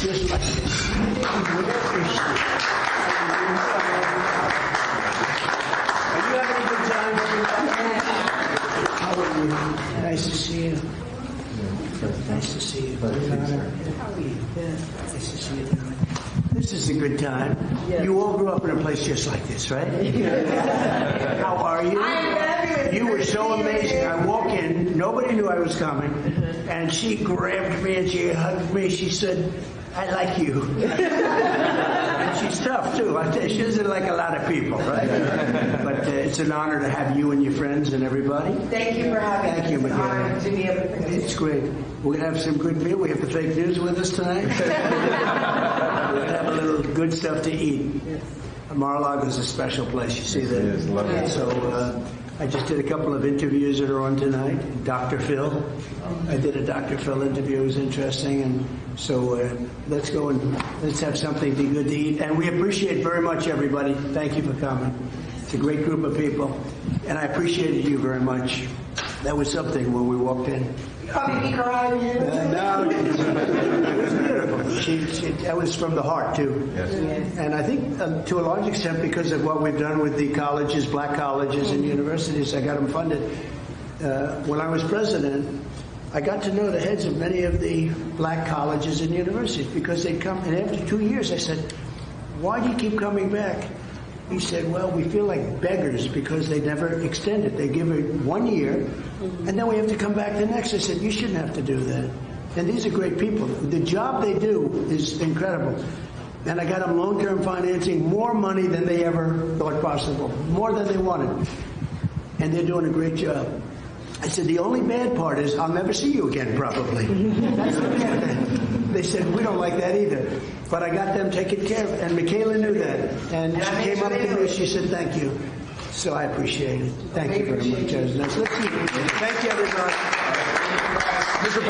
just like this. Are you having a good time, everybody? How are you? Nice to see you. Nice to see you. How are you? Nice to see you. This is a good time. Yes. You all grew up in a place just like this, right? How are you? You were so amazing. I walk in, nobody knew I was coming, and she grabbed me and she hugged me. She said, I like you. And she's tough, too. She doesn't like a lot of people, right? But it's an honor to have you and your friends and everybody. Thank you for having us. Thank you, Miguel. It's an honor to be able to participate. It's great. We're going to have some good meal. We have the fake news with us tonight. We're going to have a little good stuff to eat. Mar-A-Lago is a special place. You see that? It is. Love it. So I just did a couple of interviews that are on tonight. Dr. Phil. I did a Dr. Phil interview. It was interesting. And so let's go and let's have something be good to eat. And we appreciate very much everybody. Thank you for coming. It's a great group of people. And I appreciated you very much. That was something when we walked in. Oh, did you cry? No, it was beautiful. That was from the heart, too. Yes. And I think to a large extent because of what we've done with the colleges, black colleges and universities, I got them funded. When I was president, I got to know the heads of many of the black colleges and universities because they'd come, and after 2 years I said, why do you keep coming back? He said, well, we feel like beggars because they never extend it. They give it 1 year, and then we have to come back the next. I said, you shouldn't have to do that. And these are great people. The job they do is incredible. And I got them long-term financing, more money than they ever thought possible, more than they wanted. And they're doing a great job. I said, the only bad part is I'll never see you again, probably. That's the bad thing. They said, we don't like that either. But I got them taken care of. And Michaela knew that. And she came up to me and she said, thank you. So I appreciate it. Thank you very much. Let's see. Thank you, everybody. Mr.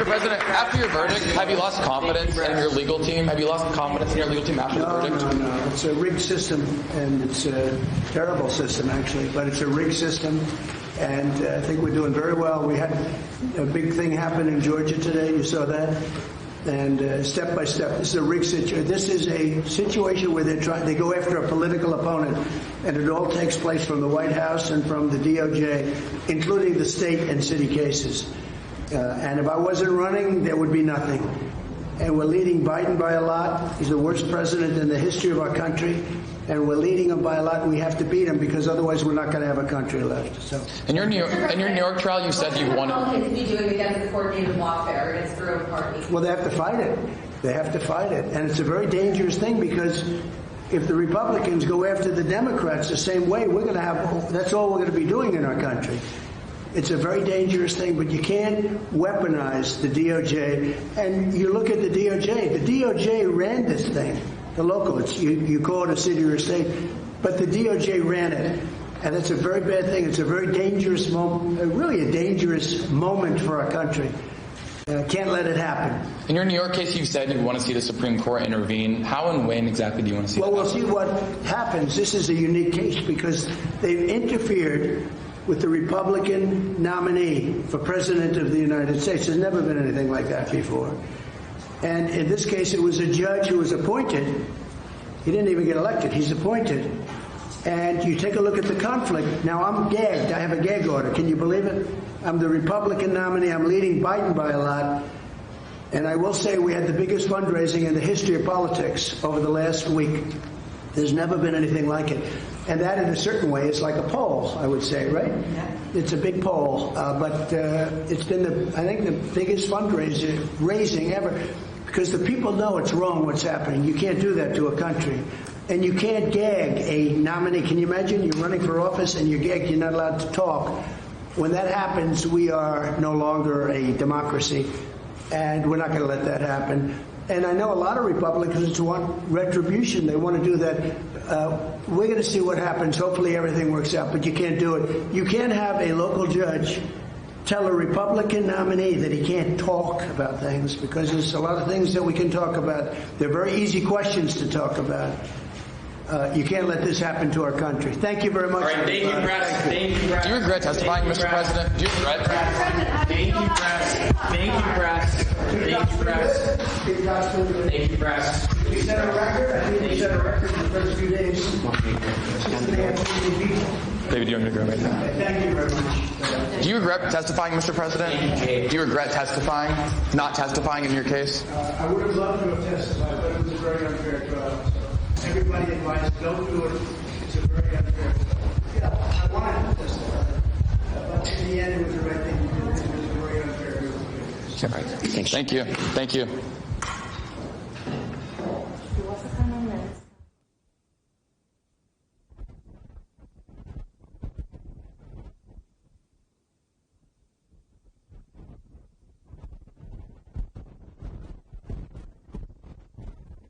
President, after your verdict, have you lost confidence in your legal team? Have you lost confidence in your legal team after the verdict? No. It's a rigged system, and it's a terrible system, actually. But it's a rigged system, and I think we're doing very well. We had a big thing happen in Georgia today. You saw that. And step by step, this is a rigged situation. This is a situation where they go after a political opponent, and it all takes place from the White House and from the DOJ, including the state and city cases. And if I wasn't running, there would be nothing. And we're leading Biden by a lot. He's the worst president in the history of our country. And we're leading him by a lot. We have to beat him because otherwise we're not going to have a country left. So, in your New York trial, you said you wanted. What can you do against the coordinated lawfare against their own party? Well, they have to fight it. They have to fight it, and it's a very dangerous thing because if the Republicans go after the Democrats the same way, we're going to have. That's all we're going to be doing in our country. It's a very dangerous thing, but you can't weaponize the DOJ. And you look at the DOJ. The DOJ ran this thing. The local, you call it a city or a state, but the DOJ ran it, and it's a very bad thing. It's a very dangerous moment, really a dangerous moment for our country. Can't let it happen. In your New York case, you said you want to see the Supreme Court intervene. How and when exactly do you want to see that? Well, we'll see what happens. This is a unique case because they've interfered with the Republican nominee for President of the United States. There's never been anything like that before. And in this case, it was a judge who was appointed. He didn't even get elected. He's appointed. And you take a look at the conflict. Now, I'm gagged. I have a gag order. Can you believe it? I'm the Republican nominee. I'm leading Biden by a lot. And I will say we had the biggest fundraising in the history of politics over the last week. There's never been anything like it. And that, in a certain way, is like a poll, I would say, right? Yeah. It's a big poll. But it's been, I think, the biggest fundraising ever. Because the people know it's wrong what's happening. You can't do that to a country. And you can't gag a nominee. Can you imagine? You're running for office and you're gagged. You're not allowed to talk. When that happens, we are no longer a democracy. And we're not going to let that happen. And I know a lot of Republicans want retribution. They want to do that. We're going to see what happens. Hopefully everything works out. But you can't do it. You can't have a local judge tell a Republican nominee that he can't talk about things because there's a lot of things that we can talk about. They're very easy questions to talk about. You can't let this happen to our country. Thank you very much. All right, thank you, press. Thank you, press. Do you regret testifying, Mr. President? Do you regret? Thank you, press. Thank you, press. Thank you, press. Good job's still good. Thank you, press. We set a record. I think we set a record in the first few days. Since they have 50 people. David, you want me to go right now? Thank you very much. Do you regret testifying, Mr. President? Do you regret testifying, not testifying in your case? I would have loved to have testified, but it was a very unfair trial. So everybody advised, don't do it. It's a very unfair trial. Yeah, I wanted to testify, but in the end, it was the right thing to do. It was a very unfair trial. Thank you. Thank you. What's the time on this?